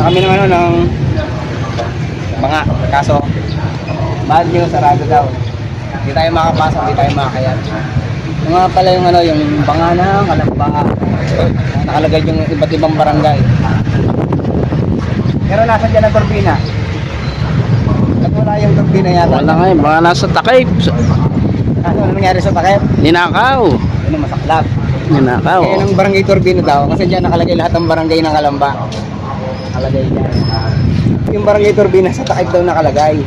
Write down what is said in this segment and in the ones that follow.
na kami ng ano ng mga kaso bad news, sarado daw. Hindi tayo makapasok, hindi tayo makakayat. Yung nga pala yung ano, yung banga ng Kalamba. Nakalagay yung iba't ibang barangay. Pero nasa dyan ang turbina. Nagwala yung turbina yata. Wala nga yun, baka nasa takip. Ano nangyari sa takip? Ninakaw. Yun ang masaklap. Ninakaw. Kaya ng barangay turbina daw, kasi dyan nakalagay lahat ng barangay ng Kalamba. Nakalagay dyan. Yung barangay turbina sa takip daw nakalagay.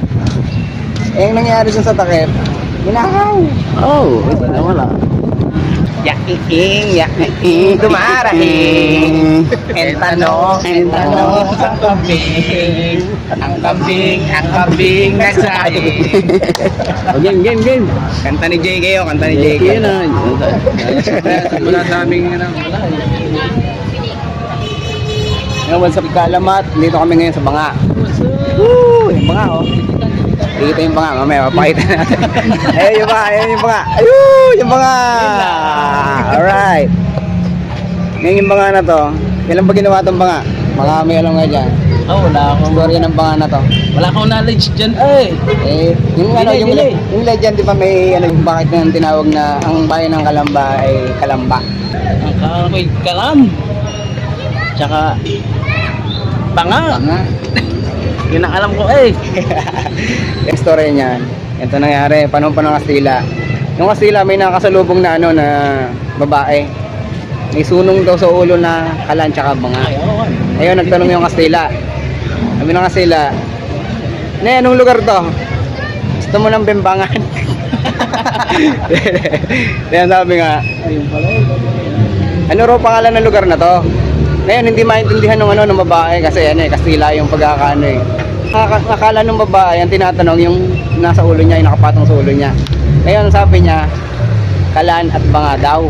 Eh, yung nangyari dyan sa takip, ninakaw. Oh, ito na wala. Yaking, dumarahing. Entano sa kambing. Ang kambing nagsaing. Oh, game. Kanta ni JK o, kanta ni JK. Yun na. Wala sa aming ano. Ngayon, what's up Kalamat? Dito kami ngayon sa Banga. Woo! Yung Banga oh. Dito yung Banga, mamaya mapakita natin. Ayun yung Banga, ayun yung Banga. Ayun yung Banga. Alright. Ngayon yung Banga na to. Kailan ba ginawa itong Banga? Baka may alam nga dyan. Oh, wala akong Storya ng Banga na to. wala akong knowledge dyan. Eh. Yung ano, Dili. yung legend di ba may ano yung bakit nang tinawag na ang bayan ng Kalamba ay Kalamba. Ang kakoy kalam. Tsaka banga. Banga. Yun ang alam ko eh. Yung story niyan. Ito nangyari panahon pa ng Kastila. Yung Kastila may nakasalubong na ano na babae. May sunong daw sa ulo na kalan tsaka banga. Ay, oo. Ayun nagtanong yung Kastila. Sabi ng Kastila, "Ne, anong lugar to? Gusto mo ng bembangan?" Kaya sabi nga, Ayun pala eh. ano raw pangalan ng lugar na to? Ngayon hindi maintindihan ng ano ng babae kasi ano eh Kastila yung pagkakaano eh. Akala ng babae ang tinatanong yung nasa ulo niya, yung nakapatong sa ulo niya. Ngayon sabi niya, Kalan at Banga daw.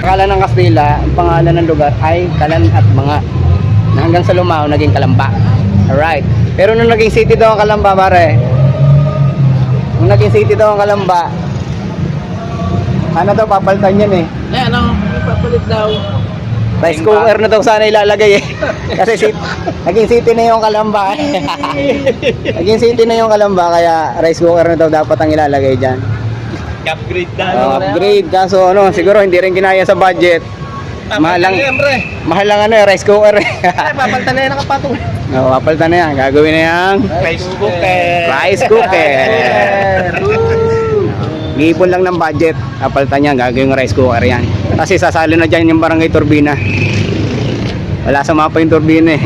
Akala ng Kastila, ang pangalan ng lugar ay Kalan at Banga. Na hanggang sa Lumao naging Kalamba. Alright. Pero nung naging city daw ang Kalamba, pare. Nung naging city daw ang Kalamba, ano daw papalitan yan eh. Eh, ano? Ipapalit daw. Rice cooker na daw sana ilalagay eh. Kasi naging city na yung Kalamba. Naging city na yung Kalamba kaya rice cooker na daw dapat ang ilalagay dyan. Upgrade na. Upgrade kaso ano, siguro hindi rin kinaya sa budget. Mahal lang ano eh, rice cooker eh. Papalitan na yan ang kapatong. No, papalitan na yan. Gagawin na yan. Rice cooker. Rice cooker. Ipon lang ng budget. Papalitan yan. Gagawin yung rice cooker yan. Kasi sasali na dyan yung barangay turbina. Wala sa mapa yung turbina eh.